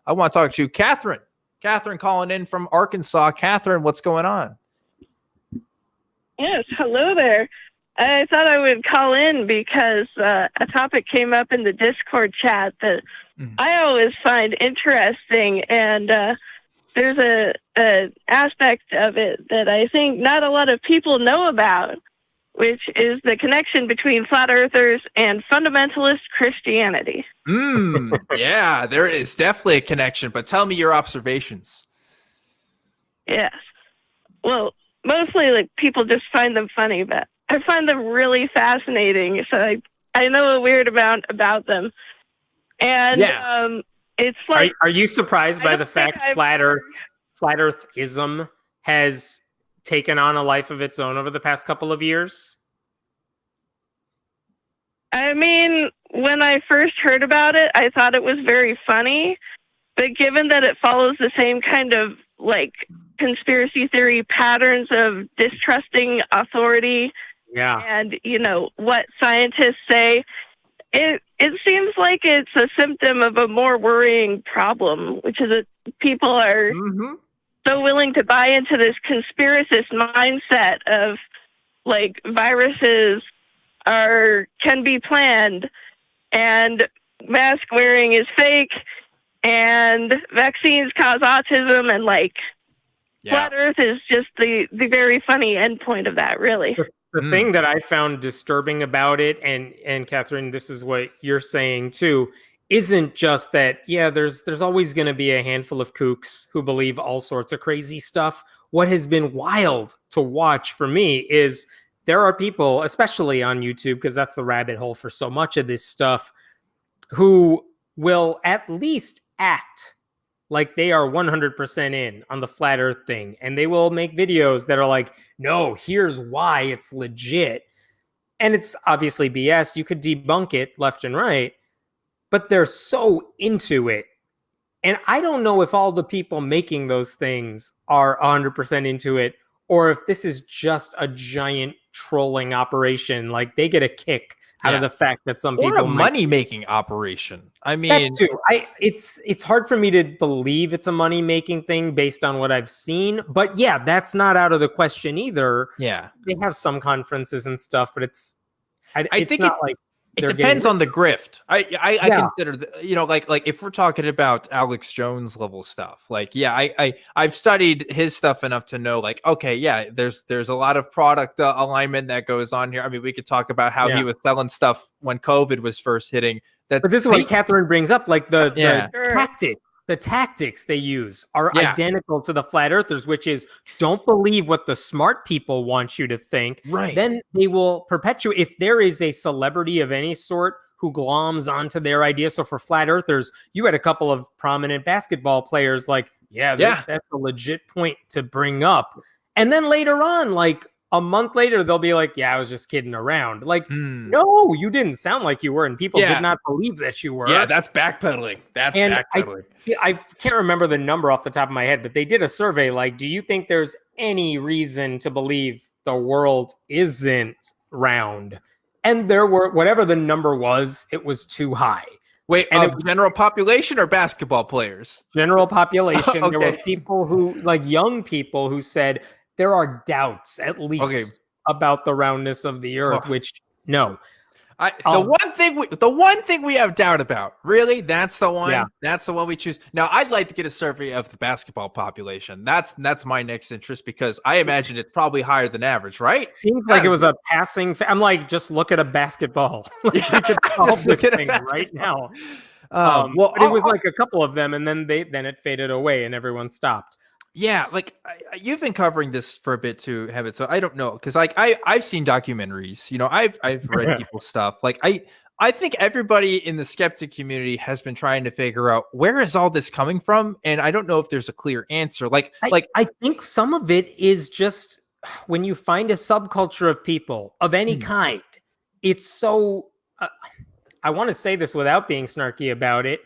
I want to talk to Catherine. Catherine calling in from Arkansas. Catherine, what's going on? Yes, hello there. I thought I would call in because a topic came up in the Discord chat that I always find interesting, and there's a aspect of it that I think not a lot of people know about, which is the connection between flat earthers and fundamentalist Christianity. Yeah, there is definitely a connection, but tell me your observations. Yes. Well, mostly like people just find them funny, but I find them really fascinating. So I know a weird amount about them. And it's like, are you surprised by the fact flat earthism has taken on a life of its own over the past couple of years? I mean, when I first heard about it, I thought it was very funny, but given that it follows the same kind of like conspiracy theory patterns of distrusting authority and, you know, what scientists say, it seems like it's a symptom of a more worrying problem, which is that people are so willing to buy into this conspiracist mindset of like viruses can be planned and mask wearing is fake and vaccines cause autism, and like flat earth is just the very funny endpoint of that, really. The thing that I found disturbing about it, and Catherine, this is what you're saying too, isn't just that, there's always going to be a handful of kooks who believe all sorts of crazy stuff. What has been wild to watch for me is there are people, especially on YouTube, because that's the rabbit hole for so much of this stuff, who will at least act like they are 100% in on the flat earth thing. And they will make videos that are like, no, here's why it's legit. And it's obviously BS. You could debunk it left and right, but they're so into it. And I don't know if all the people making those things are 100% into it, or if this is just a giant trolling operation. Like they get a kick out of the fact that some people, or a money-making operation. I mean, that too. It's hard for me to believe it's a money-making thing based on what I've seen. But yeah, that's not out of the question either. Yeah, they have some conferences and stuff, but I think not like. It depends on the grift. I consider, like if we're talking about Alex Jones level stuff, like, I've studied his stuff enough to know, like, okay, there's a lot of product alignment that goes on here. I mean, we could talk about how he was selling stuff when COVID was first hitting. But this is what Catherine brings up, like the tactics they use are identical to the flat earthers, which is don't believe what the smart people want you to think. Right. Then they will perpetuate. If there is a celebrity of any sort who gloms onto their idea. So for flat earthers, you had a couple of prominent basketball players like, that's a legit point to bring up. And then later on, like a month later, they'll be like, I was just kidding around. Like, no, you didn't sound like you were. And people did not believe that you were. Yeah, that's backpedaling. I can't remember the number off the top of my head, but they did a survey. Like, do you think there's any reason to believe the world isn't round? And there were, whatever the number was, it was too high. Wait, and general population or basketball players? General population. Okay. There were people who, like young people who said, there are doubts, at least, about the roundness of the earth, which, no. The one thing we have doubt about, really, that's the one. Yeah. That's the one we choose. Now, I'd like to get a survey of the basketball population. That's my next interest, because I imagine it's probably higher than average, right? Seems like it was a passing. I'm like, just look at a basketball. You could solve this thing right now. But it was like a couple of them, and then it faded away, and everyone stopped. Yeah, like you've been covering this for a bit too, Hemant. So I don't know, because like I've seen documentaries. I've read people's stuff. Like I think everybody in the skeptic community has been trying to figure out where is all this coming from, and I don't know if there's a clear answer. I think some of it is just when you find a subculture of people of any kind. It's so. I want to say this without being snarky about it.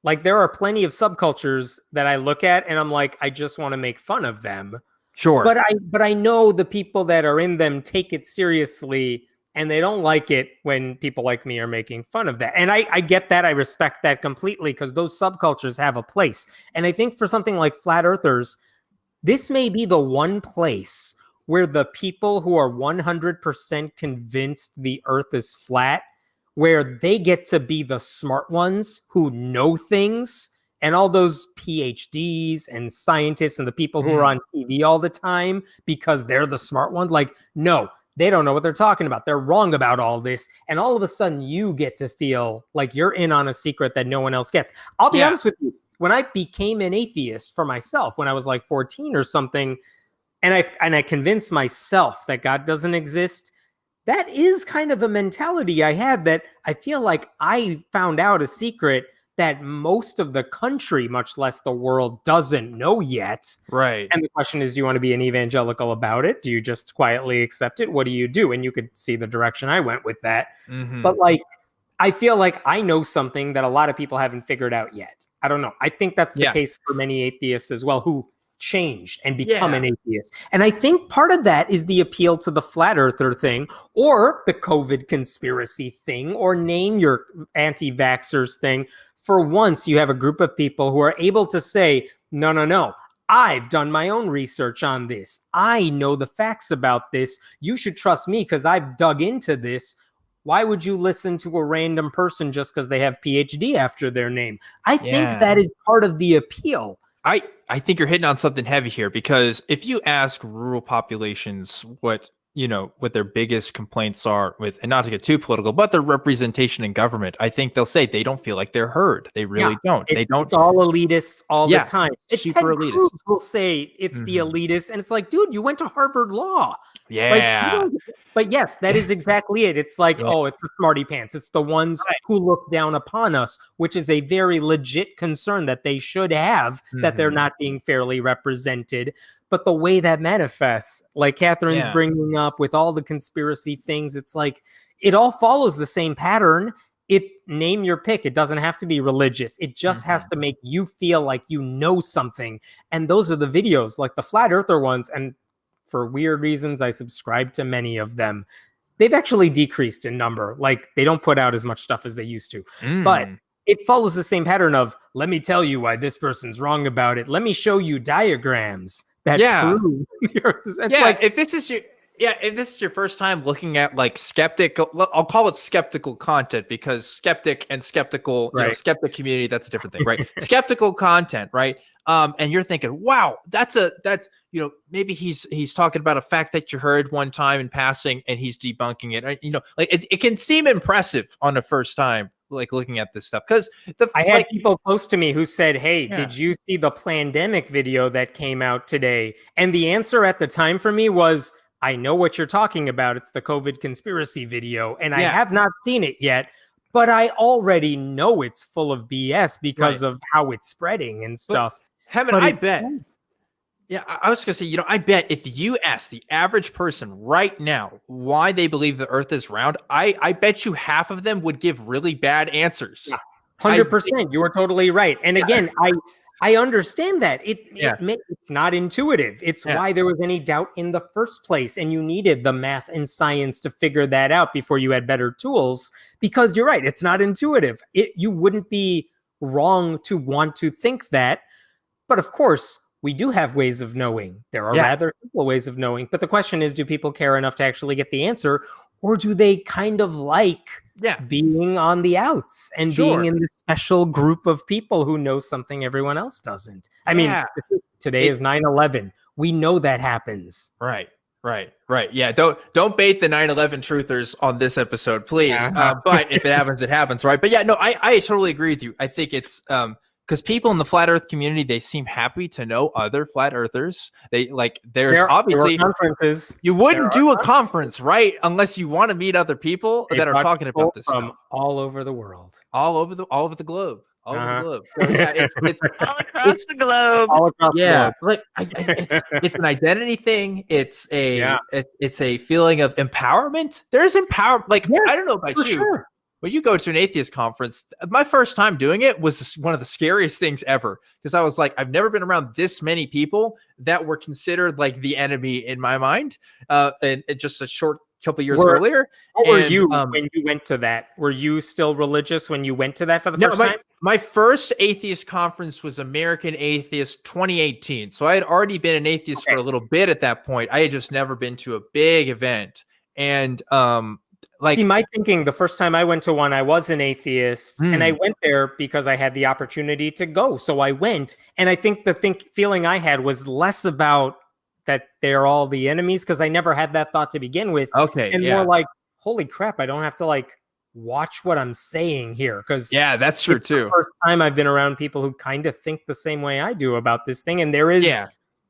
Like, there are plenty of subcultures that I look at and I'm like, I just want to make fun of them. Sure. But I know the people that are in them take it seriously And they don't like it when people like me are making fun of that. And I get that. I respect that completely because those subcultures have a place. And I think for something like flat earthers, this may be the one place where the people who are 100% convinced the earth is flat, where they get to be the smart ones who know things, and all those PhDs and scientists and the people who are on TV all the time because they're the smart ones. Like, no, they don't know what they're talking about. They're wrong about all this. And all of a sudden you get to feel like you're in on a secret that no one else gets. I'll be honest with you. When I became an atheist for myself, when I was like 14 or something, and I convinced myself that God doesn't exist, that is kind of a mentality I had, that I feel like I found out a secret that most of the country, much less the world, doesn't know yet. Right. And the question is, do you want to be an evangelical about it? Do you just quietly accept it? What do you do? And you could see the direction I went with that. But like, I feel like I know something that a lot of people haven't figured out yet. I don't know. I think that's the case for many atheists as well, who change and become an atheist. And I think part of that is the appeal to the flat earther thing, or the COVID conspiracy thing, or name your anti-vaxxers thing. For once, you have a group of people who are able to say, no, I've done my own research on this. I know the facts about this. You should trust me because I've dug into this. Why would you listen to a random person just because they have PhD after their name? I think that is part of the appeal. I think you're hitting on something heavy here, because if you ask rural populations what their biggest complaints are with, and not to get too political, but their representation in government, I think they'll say they don't feel like they're heard. They really don't. They don't. It's all elitists all the time. It's super elitist. Cruz will say it's the elitist, and it's like, dude, you went to Harvard Law. Yeah. But yes, that is exactly it. It's like, oh, it's the smarty pants. It's the ones who look down upon us, which is a very legit concern that they should have, that they're not being fairly represented. But the way that manifests, like Catherine's bringing up with all the conspiracy things, it's like it all follows the same pattern. Name your pick. It doesn't have to be religious. It just has to make you feel like you know something. And those are the videos, like the flat earther ones. And for weird reasons, I subscribe to many of them. They've actually decreased in number. Like, they don't put out as much stuff as they used to. But it follows the same pattern of, let me tell you why this person's wrong about it. Let me show you diagrams that prove if this is your first time looking at like skeptical, I'll call it skeptical content, because skeptic and skeptical, skeptic community, that's a different thing, right? Skeptical content, right? And you're thinking, wow, that's maybe he's talking about a fact that you heard one time in passing and he's debunking it. Like it can seem impressive on the first time, like looking at this stuff, because I had people close to me who said, hey, did you see the pandemic video that came out today? And the answer at the time for me was, I know what you're talking about. It's the COVID conspiracy video, and I have not seen it yet, but I already know it's full of BS because of how it's spreading and stuff. Hemant, I bet. Yeah, I was going to say, I bet if you ask the average person right now why they believe the earth is round, I bet you half of them would give really bad answers. 100%. You are totally right. And again, I understand that. It's not intuitive. It's why there was any doubt in the first place. And you needed the math and science to figure that out before you had better tools. Because you're right, it's not intuitive. You wouldn't be wrong to want to think that. But of course, we do have ways of knowing. There are rather simple ways of knowing. But the question is, do people care enough to actually get the answer? Or do they kind of like being on the outs and being in this special group of people who know something everyone else doesn't? I mean, today is 9/11. We know that happens. Right. Yeah, don't bait the 9/11 truthers on this episode, please. But if it happens, it happens, right? But yeah, no, I totally agree with you. I think it's because people in the flat earth community, they seem happy to know other flat earthers. There's obviously conferences. You wouldn't do a conference, right? Unless you want to meet other people that are talking about this from stuff. all over the world, all over the globe. All over the globe. So, it's all across the globe. All across the globe. It's an identity thing. It's a feeling of empowerment. There's empowerment. I don't know about you. Sure. When you go to an atheist conference, my first time doing it was one of the scariest things ever, because I was like, I've never been around this many people that were considered like the enemy in my mind. And just a short couple years earlier. What were you when you went to that? Were you still religious when you went to that for the first time? My first atheist conference was American Atheist 2018. So I had already been an atheist for a little bit at that point. I had just never been to a big event. And see, my thinking the first time I went to one, I was an atheist, and I went there because I had the opportunity to go. So I went, and I think the feeling I had was less about that they're all the enemies, because I never had that thought to begin with. Okay, and more like, holy crap, I don't have to like watch what I'm saying here, because that's true too. The first time I've been around people who kind of think the same way I do about this thing, and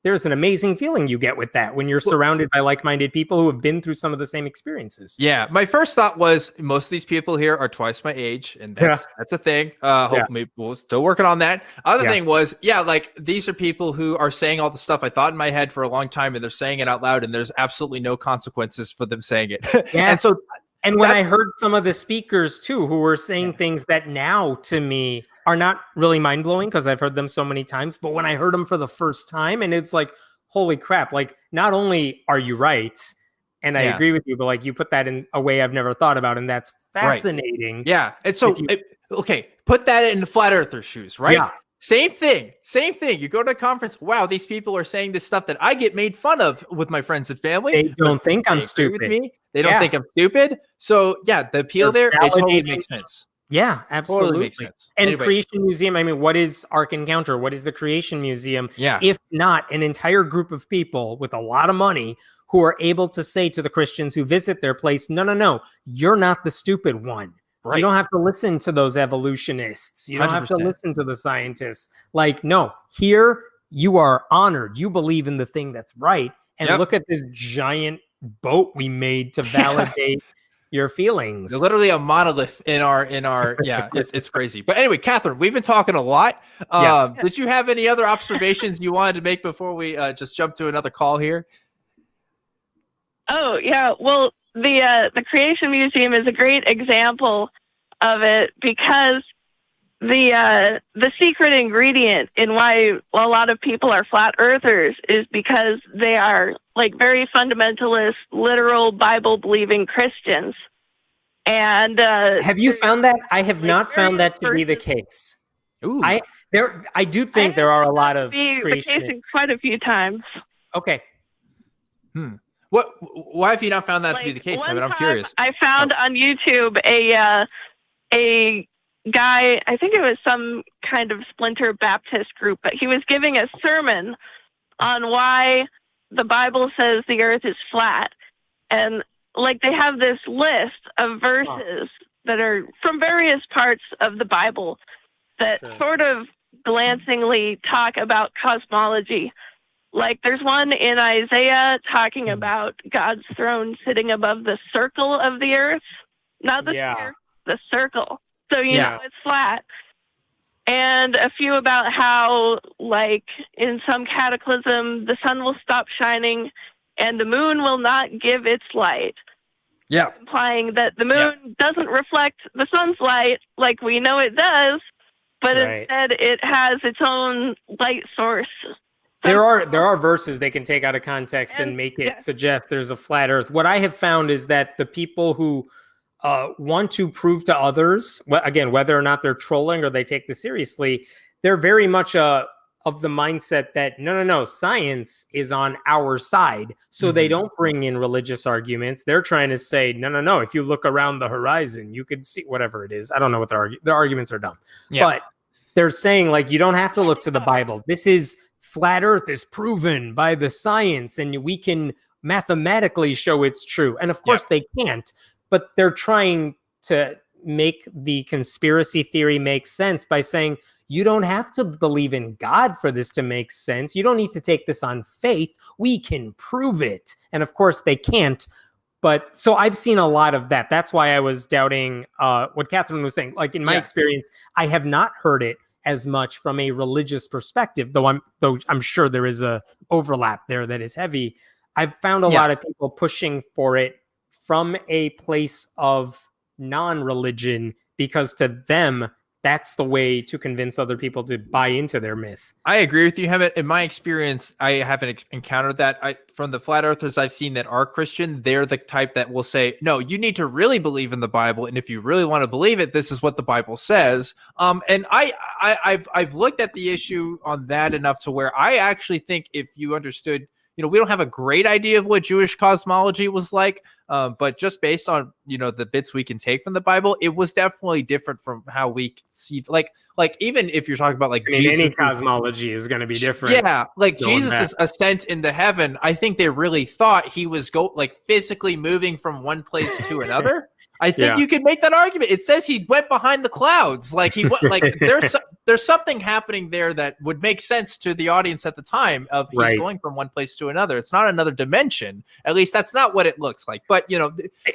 there's an amazing feeling you get with that when you're surrounded by like-minded people who have been through some of the same experiences. Yeah, my first thought was most of these people here are twice my age, and that's a thing. Maybe we're still working on that. Other thing was, like these are people who are saying all the stuff I thought in my head for a long time, and they're saying it out loud, and there's absolutely no consequences for them saying it. And when I heard some of the speakers too, who were saying things that now to me are not really mind-blowing because I've heard them so many times, but when I heard them for the first time, and it's like, holy crap, like not only are you right, and I agree with you, but like you put that in a way I've never thought about, and that's fascinating. Right. Yeah. And so, put that in the flat earther shoes, right? Yeah. Same thing. You go to a conference. Wow, these people are saying this stuff that I get made fun of with my friends and family. They don't think I'm stupid. With me. They don't think I'm stupid. So the appeal it totally makes sense. Yeah, absolutely. Totally makes sense. And Creation Museum, I mean, what is Ark Encounter? What is the Creation Museum? Yeah. If not an entire group of people with a lot of money who are able to say to the Christians who visit their place, no, you're not the stupid one. Right. You don't have to listen to those evolutionists. You don't 100%. Have to listen to the scientists. Like, no, here you are honored. You believe in the thing that's right. And look at this giant boat we made to validate your feelings. They're literally a monolith in our it's crazy. But anyway, Catherine, we've been talking a lot. Did you have any other observations you wanted to make before we just jump to another call here? Oh yeah, well the Creation Museum is a great example of it, because the secret ingredient in why a lot of people are flat earthers is because they are like very fundamentalist, literal Bible believing Christians. And have you found that? I have not found that to be the case. Ooh. I do think there are a lot of creationists quite a few times. Okay. Why have you not found that to be the case? I mean, I'm curious. I found on YouTube a guy, I think it was some kind of splinter Baptist group, but he was giving a sermon on why the Bible says the earth is flat. And like they have this list of verses that are from various parts of the Bible that sort of glancingly talk about cosmology. Like there's one in Isaiah talking about God's throne sitting above the circle of the earth, not the sphere, the circle. So, you know, it's flat. And a few about how, like, in some cataclysm, the sun will stop shining and the moon will not give its light. Yeah. Implying that the moon doesn't reflect the sun's light like we know it does, but instead it has its own light source. There are verses they can take out of context and make it suggest there's a flat earth. What I have found is that the people who want to prove to others, again, whether or not they're trolling or they take this seriously, they're very much of the mindset that no, science is on our side. So they don't bring in religious arguments. They're trying to say, no, if you look around the horizon, you could see whatever it is. I don't know what their arguments are dumb. Yeah. But they're saying, like, you don't have to look to the Bible. This is flat earth is proven by the science, and we can mathematically show it's true. And of course they can't, but they're trying to make the conspiracy theory make sense by saying, you don't have to believe in God for this to make sense. You don't need to take this on faith. We can prove it. And of course they can't. But so I've seen a lot of that. That's why I was doubting what Catherine was saying. Like in my experience, I have not heard it as much from a religious perspective, though I'm sure there is a overlap there that is heavy. I've found a lot of people pushing for it from a place of non-religion, because to them, that's the way to convince other people to buy into their myth. I agree with you, Hemant. In my experience, I haven't encountered that. From the flat earthers I've seen that are Christian, they're the type that will say, no, you need to really believe in the Bible. And if you really want to believe it, this is what the Bible says. And I've looked at the issue on that enough to where I actually think if you understood, we don't have a great idea of what Jewish cosmology was like, but just based on, the bits we can take from the Bible, it was definitely different from how we conceived. Like even if you're talking about Jesus, any cosmology is going to be different. Yeah, like Jesus' ascent into heaven, I think they really thought he was physically moving from one place to another. I think you could make that argument. It says he went behind the clouds. There's something happening there that would make sense to the audience at the time of he's going from one place to another. It's not another dimension. At least that's not what it looks like. But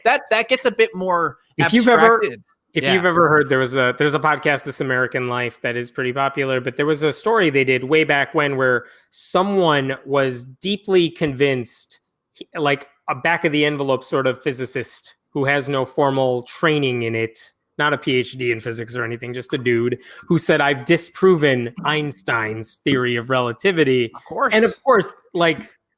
that gets a bit more abstracted. If you've ever heard, there's a podcast, This American Life, that is pretty popular, but there was a story they did way back when where someone was deeply convinced, like a back of the envelope sort of physicist who has no formal training in it, not a PhD in physics or anything, just a dude who said, I've disproven Einstein's theory of relativity. Of course. And of course,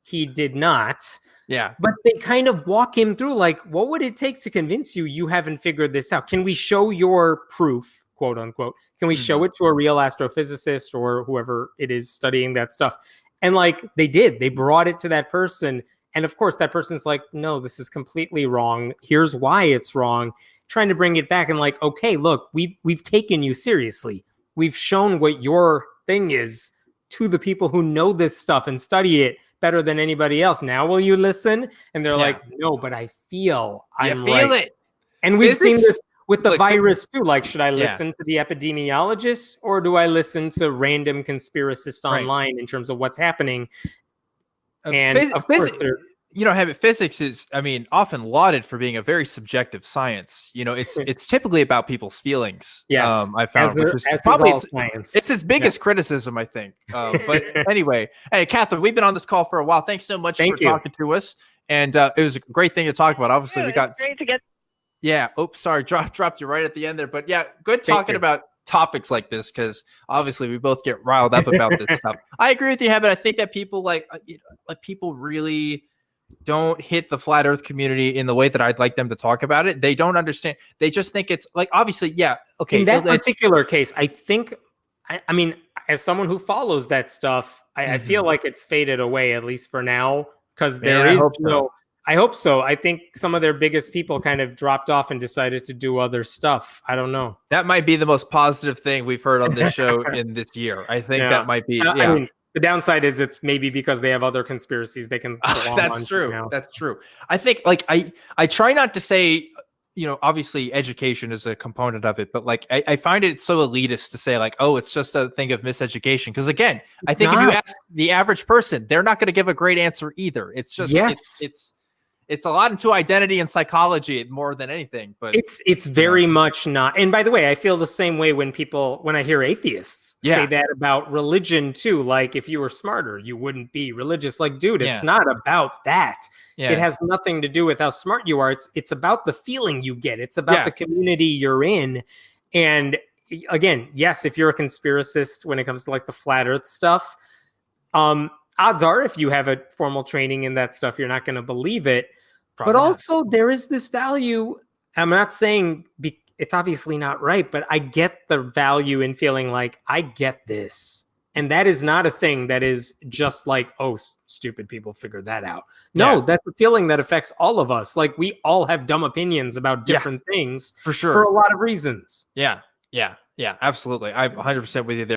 he did not. Yeah. But they kind of walk him through, what would it take to convince you haven't figured this out? Can we show your proof, quote unquote? Can we show it to a real astrophysicist or whoever it is studying that stuff? And they did. They brought it to that person. And of course, that person's like, no, this is completely wrong. Here's why it's wrong. Trying to bring it back and okay, look, we've taken you seriously. We've shown what your thing is to the people who know this stuff and study it better than anybody else. Now will you listen? And they're like, no, but I feel I'm right. It. And we've seen this with the virus too. Should I listen to the epidemiologists or do I listen to random conspiracists online in terms of what's happening? And of course, physics is, often lauded for being a very subjective science. It's typically about people's feelings. Yes, I found it's its biggest criticism, I think. But anyway, hey, Catherine, we've been on this call for a while. Thanks so much for talking to us, and it was a great thing to talk about. Obviously, we got great to get. Yeah. Oops, sorry, dropped you right at the end there. But yeah, good talking about topics like this because obviously we both get riled up about this stuff. I agree with you, but I think that people people really don't hit the flat earth community in the way that I'd like them to talk about it. They don't understand. They just think it's obviously, okay. In that particular case, I think, as someone who follows that stuff, I feel like it's faded away, at least for now, because I hope so. I think some of their biggest people kind of dropped off and decided to do other stuff. I don't know. That might be the most positive thing we've heard on this show in this year. I think that might be, the downside is it's maybe because they have other conspiracies they can. That's true. Now. That's true. I think I try not to say, obviously education is a component of it, but I find it so elitist to say it's just a thing of miseducation. Because again, I think if you ask the average person, they're not going to give a great answer either. It's just, it's a lot into identity and psychology more than anything, but it's very much not. And by the way, I feel the same way when I hear atheists say that about religion too. If you were smarter, you wouldn't be religious. Dude, it's not about that. Yeah. It has nothing to do with how smart you are. It's about the feeling you get. It's about the community you're in. And again, yes, if you're a conspiracist when it comes to the flat earth stuff, odds are if you have a formal training in that stuff, you're not going to believe it. Probably but also there is this value. I'm not saying it's obviously not right, but I get the value in feeling I get this. And that is not a thing that is just stupid people figured that out. No, that's a feeling that affects all of us. We all have dumb opinions about different things for sure, for a lot of reasons. Yeah, absolutely. I'm 100% with you there.